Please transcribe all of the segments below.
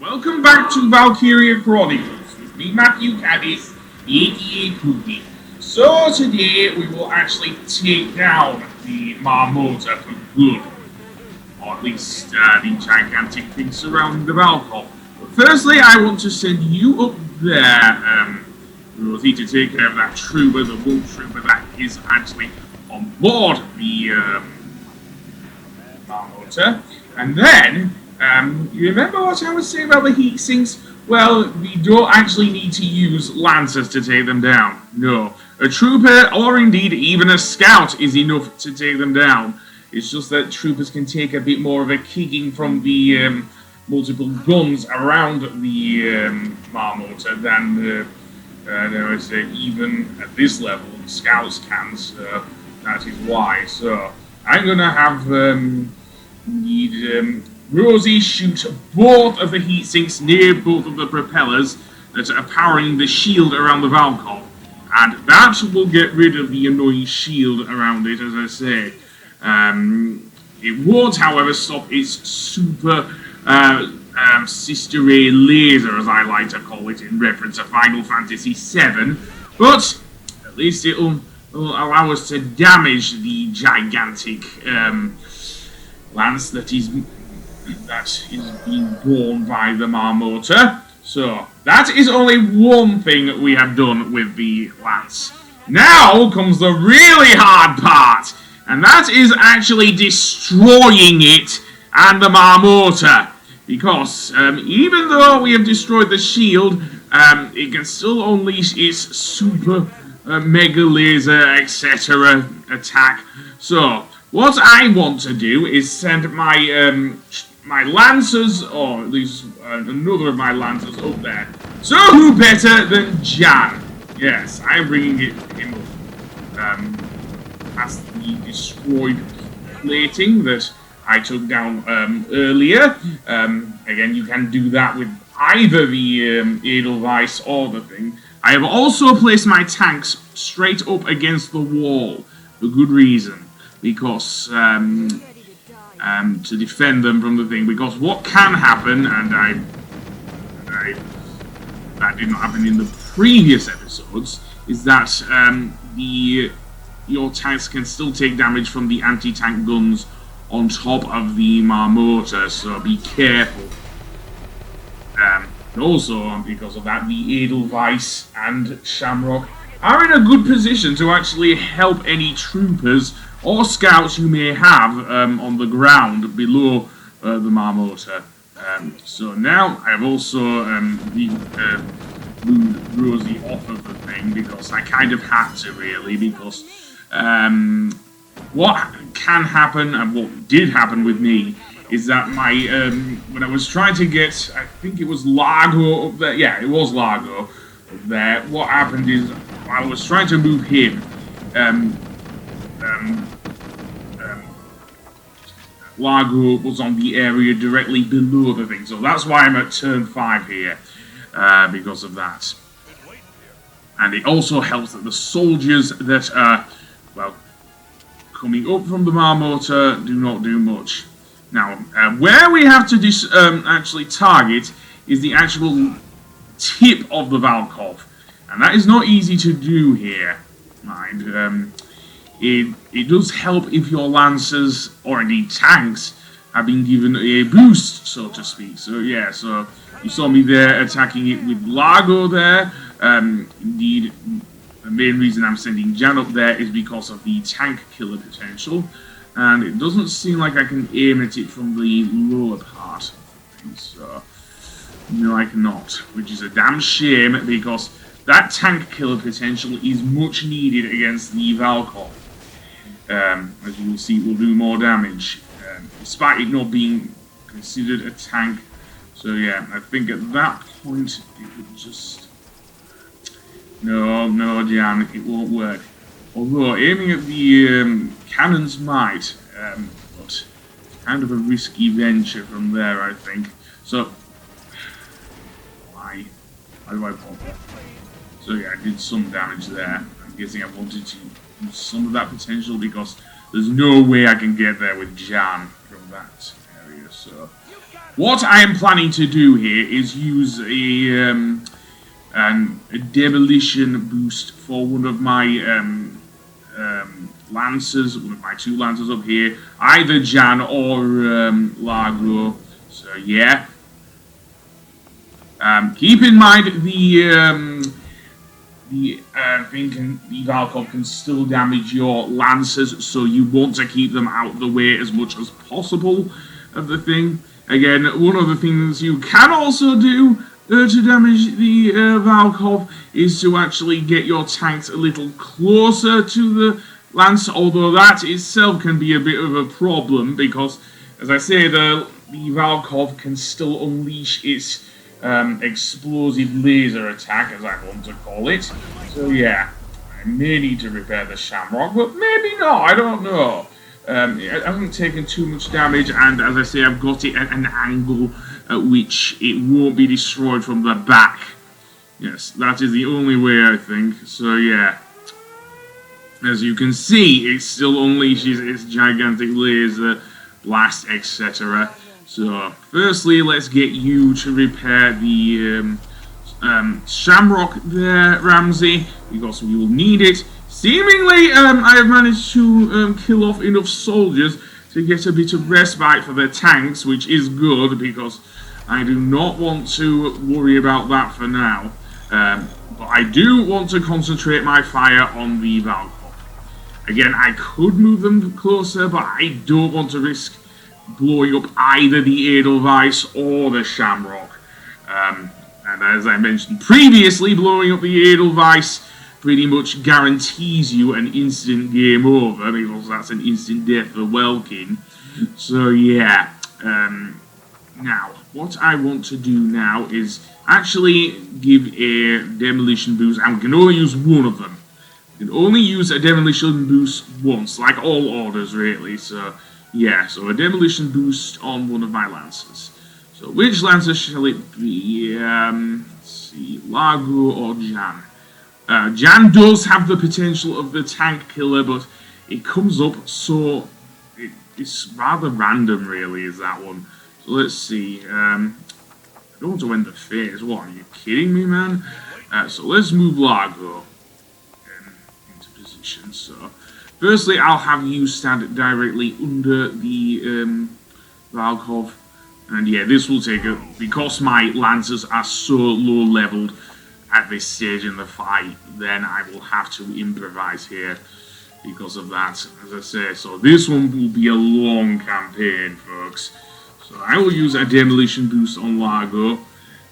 Welcome back to Valkyria Chronicles with me, Matthew Caddis, the aka Cookie. So today we will actually take down the Marmota for good. Or at least the gigantic thing surrounding the Valkov. But firstly, I want to send you up there, Rosie, to take care of that trooper, the wolf trooper that is actually on board the Marmota. And then, you remember what I was saying about the heat sinks? Well, we don't actually need to use lancers to take them down. No. A trooper, or indeed even a scout, is enough to take them down. It's just that troopers can take a bit more of a kicking from the multiple guns around the Marmota than even at this level, scouts can, so that is why. So, I'm gonna have Rosie shoot both of the heat sinks near both of the propellers that are powering the shield around the Valkov. And that will get rid of the annoying shield around it, as I say. It won't, however, stop its super Sister Ray laser, as I like to call it, in reference to Final Fantasy VII. But at least it'll allow us to damage the gigantic lance that is being borne by the Marmota. So, that is only one thing we have done with the lance. Now comes the really hard part, and that is actually destroying it and the Marmota. Because even though we have destroyed the shield, it can still unleash its super mega laser, etc. attack. So, what I want to do is send my my lancers, or at least another of my lancers up there. So who better than Jan? Yes, I'm bringing him up past the destroyed plating that I took down earlier. Again, you can do that with either the Edelweiss or the thing. I have also placed my tanks straight up against the wall for good reason. Because, to defend them from the thing, because what can happen, and that did not happen in the previous episodes, is that your tanks can still take damage from the anti-tank guns on top of the Marmota, so be careful. And also, because of that, the Edelweiss and Shamrock are in a good position to actually help any troopers or scouts you may have on the ground below the Marmota. So now I've also moved Rosie off of the thing because I kind of had to, really, because what can happen, and what did happen with me, is that my when I was trying to get, I think it was Largo up there, yeah, it was Largo up there, what happened is I was trying to move him. Largo was on the area directly below the thing, so that's why I'm at turn 5 here, because of that. And it also helps that the soldiers that are, well, coming up from the Marmota do not do much. Now, where we have to actually target is the actual tip of the Valkov, and that is not easy to do here, mind. It does help if your lancers, or indeed tanks, have been given a boost, so to speak. So yeah, so you saw me there attacking it with Largo there. Indeed, the main reason I'm sending Jan up there is because of the tank killer potential. And it doesn't seem like I can aim at it from the lower part of the thing, so no, I cannot. Which is a damn shame, because that tank killer potential is much needed against the Valkov. As you will see, it will do more damage, despite it not being considered a tank. So yeah, I think at that point it would just... No, Jan, it won't work. Although, aiming at the cannons might, but kind of a risky venture from there, I think. So, why do I bother? So yeah, I did some damage there. I'm guessing I wanted to use some of that potential because there's no way I can get there with Jan from that area. So What I am planning to do here is use a demolition boost for one of my lancers, one of my 2 lancers up here, either Jan or Largo. So yeah. Keep in mind the Valkov can still damage your lancers, so you want to keep them out of the way as much as possible of the thing. Again, one of the things you can also do to damage the Valkov is to actually get your tanks a little closer to the lance, although that itself can be a bit of a problem because, as I say, the Valkov can still unleash its explosive laser attack, as I want to call it. So yeah, I may need to repair the Shamrock, but maybe not, I don't know. It hasn't taken too much damage, and as I say, I've got it at an angle at which it won't be destroyed from the back. Yes, that is the only way, I think. So yeah, as you can see, it still unleashes its gigantic laser blast, etc. So, firstly, let's get you to repair the Shamrock there, Ramsey, because we will need it. Seemingly, I have managed to kill off enough soldiers to get a bit of respite for the tanks, which is good, because I do not want to worry about that for now. But I do want to concentrate my fire on the Valkov. Again, I could move them closer, but I don't want to risk blowing up either the Edelweiss or the Shamrock. And as I mentioned previously, blowing up the Edelweiss pretty much guarantees you an instant game over, because that's an instant death for Welkin. So yeah, now, what I want to do now is actually give a demolition boost, and we can only use one of them. You can only use a demolition boost once, like all orders really, so yeah, so a demolition boost on one of my lancers. So which lancer shall it be? Let's see, Largo or Jan? Jan does have the potential of the tank killer, but it comes up so it's rather random really, is that one. So let's see, I don't want to end the phase, what, are you kidding me, man? So let's move Largo into position. So firstly, I'll have you stand directly under the Valkov. And yeah, this will take a... because my lancers are so low leveled at this stage in the fight, then I will have to improvise here because of that, as I say. So this one will be a long campaign, folks. So I will use a demolition boost on Largo,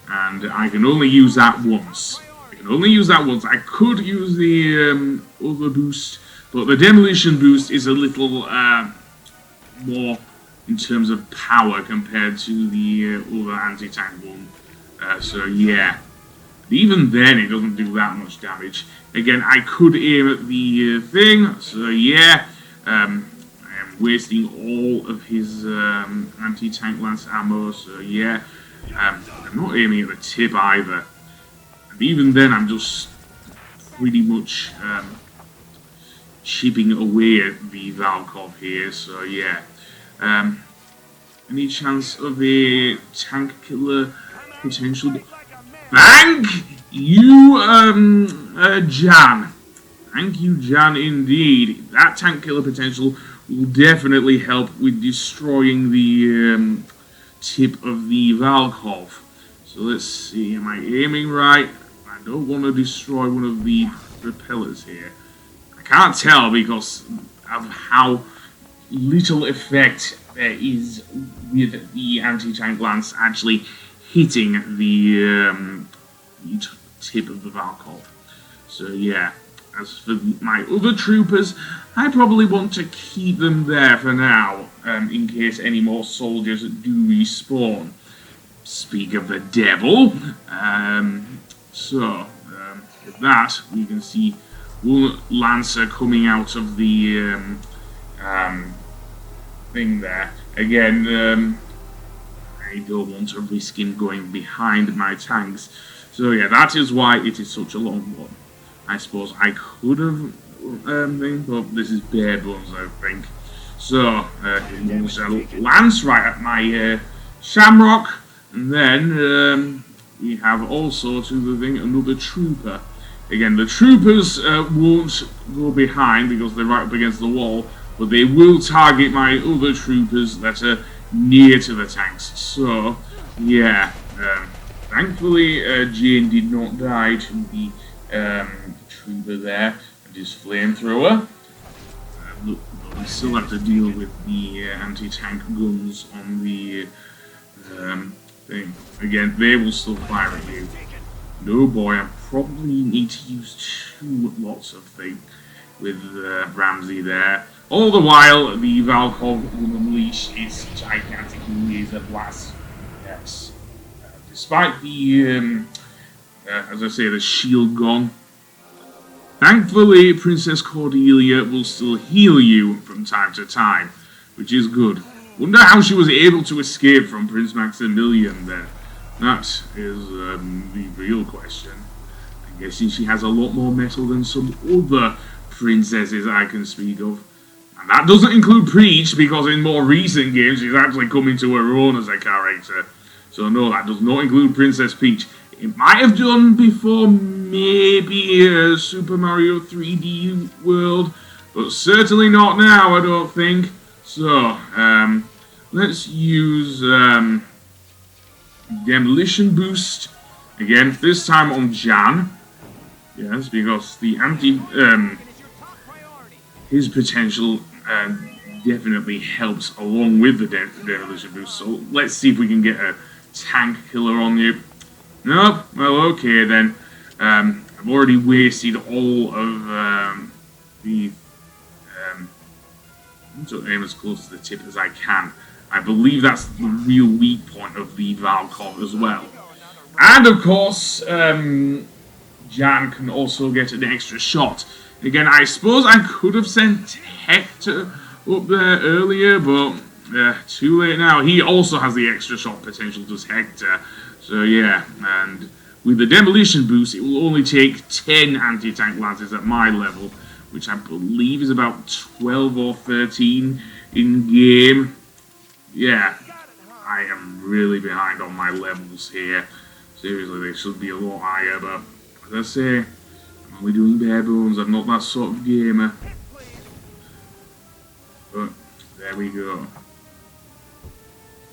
and I can only use that once. I could use the other boost, but the demolition boost is a little more in terms of power compared to the other anti-tank one. So yeah, but even then it doesn't do that much damage. Again, I could aim at the thing, so yeah, I am wasting all of his anti-tank lance ammo, so yeah, I'm not aiming at the tip either. And even then I'm just pretty much chipping away at the Valkov here, so yeah. Any chance of a tank killer potential? Thank you, Jan. Thank you, Jan, indeed. That tank killer potential will definitely help with destroying the tip of the Valkov. So let's see, am I aiming right? I don't want to destroy one of the repellers here. I can't tell because of how little effect there is with the anti-tank lance actually hitting the tip of the Valkov. So yeah, as for my other troopers, I probably want to keep them there for now, in case any more soldiers do respawn. Speak of the devil. With that, we can see one lancer coming out of the thing there. Again, I don't want to risk him going behind my tanks. So yeah, that is why it is such a long one. I suppose I could have but this is bare bones, I think. So, he launched a lance right at my Shamrock, and then we have also to the thing another trooper. Again, the troopers won't go behind because they're right up against the wall, but they will target my other troopers that are near to the tanks. So, yeah, thankfully Jane did not die to the trooper there and his flamethrower. Look, we still have to deal with the anti-tank guns on the thing. Again, they will still fire at you. No boy, I probably need to use 2 lots of things with Ramsey there. All the while, the Valkov will unleash its gigantic laser blast. Yes. Despite the, as I say, the shield gone. Thankfully, Princess Cordelia will still heal you from time to time, which is good. Wonder how she was able to escape from Prince Maximilian then. That is the real question. I'm guessing she has a lot more metal than some other princesses I can speak of. And that doesn't include Peach, because in more recent games she's actually come into her own as a character. So no, that does not include Princess Peach. It might have done before maybe Super Mario 3D World, but certainly not now, I don't think. So, let's use Demolition Boost again, this time on Jan. Yes, because the his potential definitely helps along with the Demolition Boost. So let's see if we can get a tank killer on you. Nope. Well, okay then. I've already wasted all of the. I'm trying to aim as close to the tip as I can. I believe that's the real weak point of the Valkov as well. And of course, Jan can also get an extra shot. Again, I suppose I could have sent Hector up there earlier, but too late now. He also has the extra shot potential, does Hector. So yeah, and with the Demolition Boost, it will only take 10 anti-tank lances at my level, which I believe is about 12 or 13 in game. Yeah, I am really behind on my levels here. Seriously, they should be a lot higher, but as I say, I'm only doing bare bones. I'm not that sort of gamer. But there we go.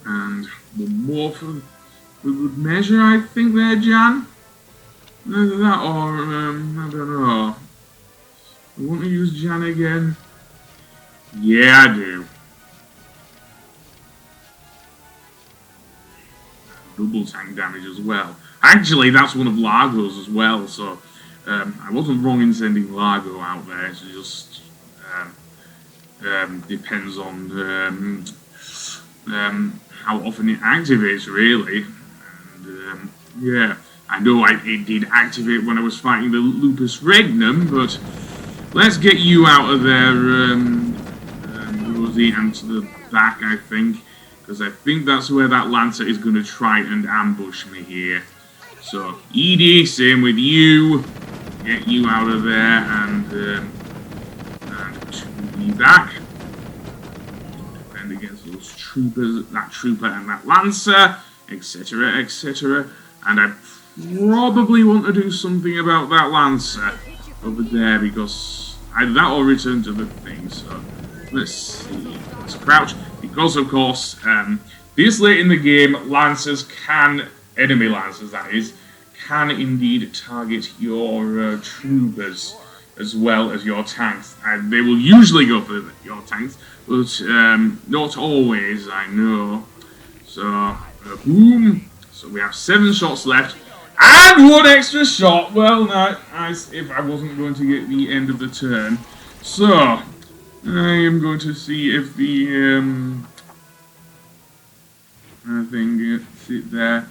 And one more for good measure, I think there, Jan. Either that or, I don't know. I want to use Jan again. Yeah, I do. Double tank damage as well. Actually, that's one of Largo's as well, so I wasn't wrong in sending Largo out there. It just depends on how often it activates, really. And yeah, I know it did activate when I was fighting the Lupus Regnum, but let's get you out of there, Rosie, and to the back, I think. Because I think that's where that Lancer is going to try and ambush me here. So, Edie, same with you. Get you out of there and to the back. Defend against those troopers, that trooper and that Lancer, etc., etc. And I probably want to do something about that Lancer over there because that will return to the thing. So, let's see. Let's crouch. Because, of course, this late in the game, Lancers can, enemy Lancers that is, can indeed target your troopers as well as your tanks. And they will usually go for your tanks, but not always, I know. So, boom. So we have 7 shots left. And 1 extra shot! Well, nice if I wasn't going to get the end of the turn. So, I am going to see if the thing gets it there.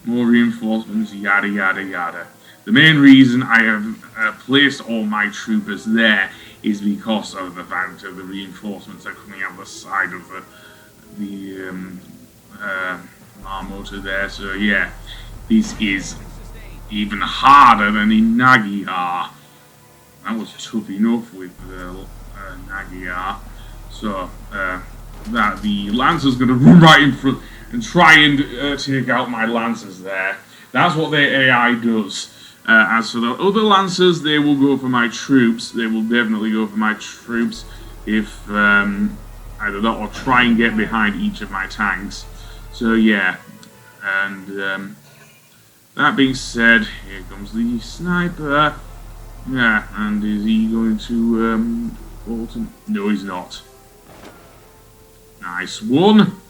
More reinforcements, yada yada yada. The main reason I have placed all my troopers there is because of the fact that the reinforcements are coming out the side of the Marmota there. So yeah, this is even harder than in Nagiar. That was tough enough with Nagiar. So that the Lancer's going to run right in front and try and take out my lancers there. That's what their AI does. As for the other lancers, they will go for my troops. They will definitely go for my troops if either that or try and get behind each of my tanks. So yeah, and that being said, here comes the sniper. Yeah, and is he going to ult him? No, he's not. Nice one.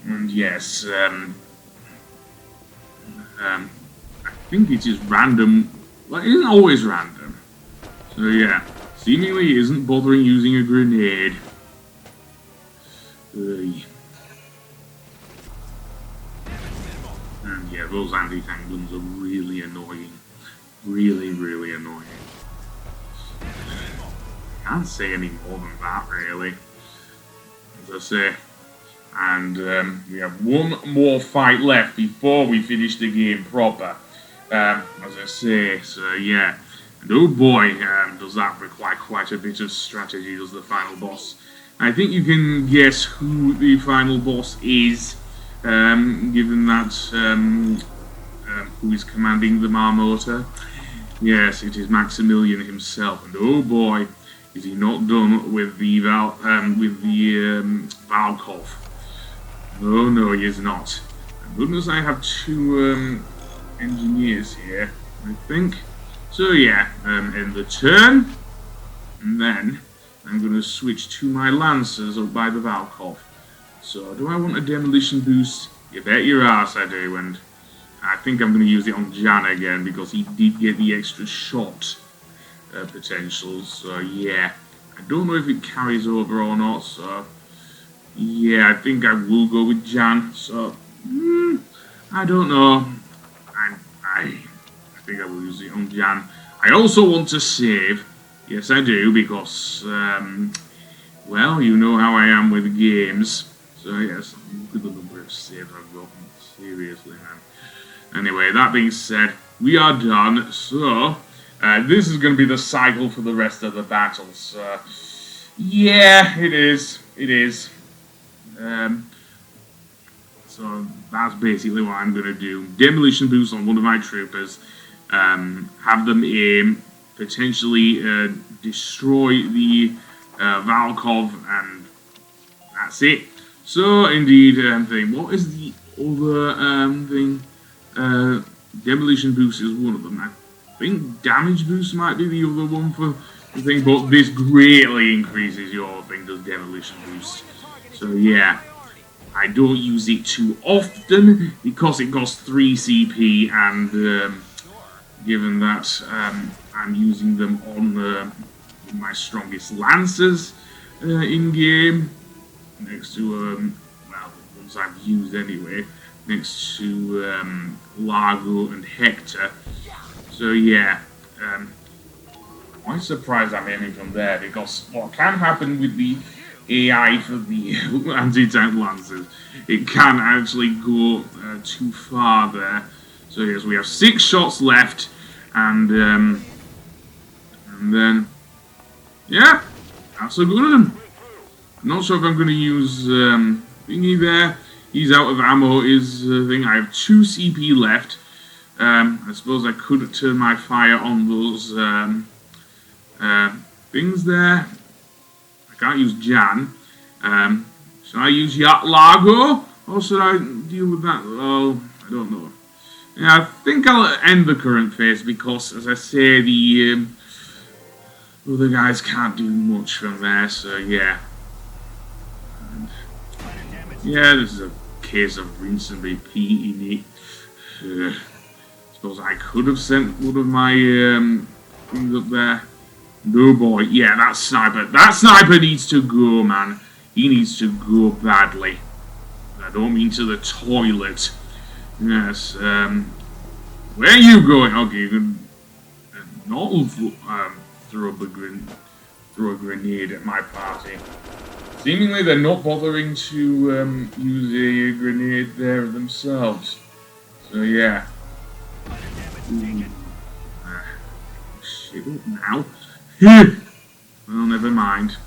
And yes, I think it is random. Well, it isn't always random. So yeah, seemingly he isn't bothering using a grenade. And yeah, those anti-tank guns are really annoying. Really, really annoying. Can't say any more than that, really. As I say. And we have one more fight left before we finish the game proper. As I say, so yeah. And oh boy, does that require quite a bit of strategy, does the final boss. I think you can guess who the final boss is, given that who is commanding the Marmota. Yes, it is Maximilian himself. And oh boy, is he not done with the Valkov. Oh no, he is not. Thank goodness I have two engineers here, I think. So yeah, end the turn, and then I'm going to switch to my lancers up by the Valkov. So do I want a demolition boost? You bet your ass I do, and I think I'm going to use it on Jan again because he did get the extra shot potential. So yeah, I don't know if it carries over or not. So yeah, I think I will go with Jan. So I don't know. I think I will use it on Jan. I also want to save. Yes, I do, because well, you know how I am with games. So yes, look at the number of saves I've got. Seriously, man. Anyway, that being said, we are done. So this is going to be the cycle for the rest of the battles. Yeah, it is. It is. So that's basically what I'm going to do. Demolition boost on one of my troopers. Have them aim, potentially destroy the Valkov, and that's it. So indeed, what is the other thing? Demolition boost is one of them. I think damage boost might be the other one for the thing, but this greatly increases your thing, does demolition boost. So yeah, I don't use it too often because it costs 3 CP, and given that I'm using them on my strongest lancers in game, next to well, the ones I've used anyway, next to Largo and Hector. So yeah, I'm surprised I'm aiming from there, because what can happen with the AI for the anti-tank lancers, it can actually go too far there. So yes, we have 6 shots left, and then yeah, that's a good one. I'm not sure if I'm going to use thingy there. He's out of ammo. Is thing. I have 2 CP left. I suppose I could turn my fire on those things there. I can't use Jan. Should I use Largo, or should I deal with that? Oh, I don't know. Yeah, I think I'll end the current phase because, as I say, the other guys can't do much from there. So yeah, yeah, this is a case of rinse and repeat in it. Suppose I could have sent one of my things up there. No boy, yeah, that sniper needs to go, man. He needs to go badly. I don't mean to the toilet. Yes, where are you going? Okay, you can not throw a grenade at my party. Seemingly they're not bothering to use a grenade there themselves. So yeah. Shit up now. Well, never mind.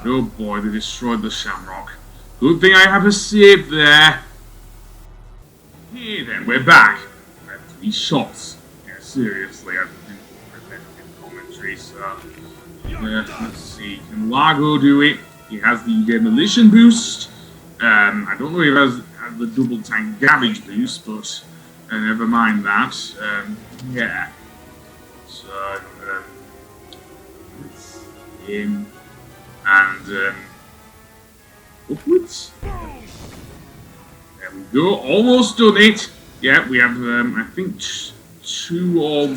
Oh boy, they destroyed the Shamrock. Good thing I have a save there. Here then, we're back. I have 3 shots. Yeah, seriously, I didn't repetitive commentary, so... let's see, can Largo do it? He has the demolition boost. I don't know if he has the double tank damage boost, but never mind that. Yeah. So, let's see him. And, upwards. There we go, almost done it. Yeah, we have, I think, 2 or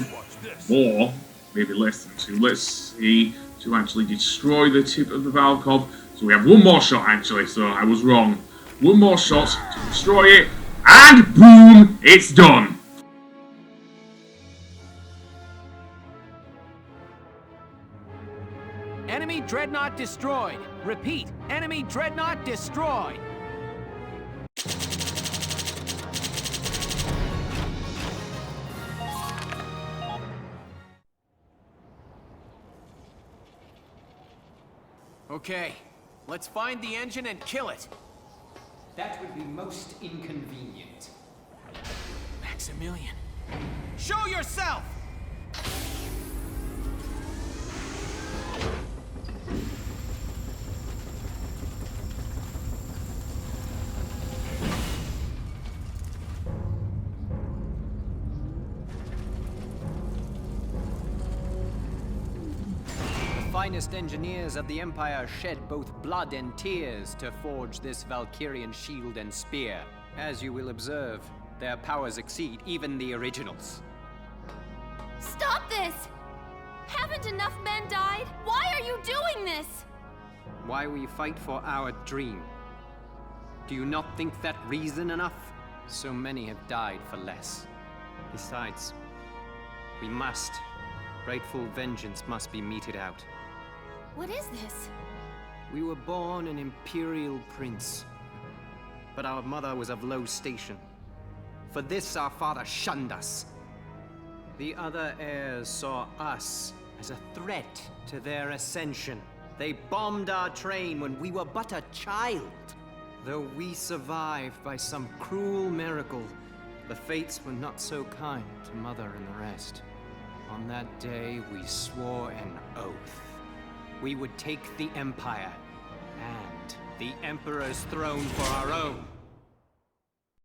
more, maybe less than 2. Let's see, to actually destroy the tip of the Valkov. So we have 1 more shot, actually, so I was wrong. 1 more shot to destroy it, and boom, it's done. Enemy dreadnought destroyed. Repeat, enemy dreadnought destroyed. Okay, let's find the engine and kill it. That would be most inconvenient. Maximilian, show yourself! The finest engineers of the Empire shed both blood and tears to forge this Valkyrian shield and spear. As you will observe, their powers exceed even the originals. Stop this! Haven't enough men died? Why are you doing this? Why we fight for our dream. Do you not think that reason enough? So many have died for less. Besides, we must. Rightful vengeance must be meted out. What is this? We were born an imperial prince, but our mother was of low station. For this our father shunned us. The other heirs saw us as a threat to their ascension. They bombed our train when we were but a child. Though we survived by some cruel miracle, the fates were not so kind to Mother and the rest. On that day, we swore an oath. We would take the Empire and the Emperor's throne for our own.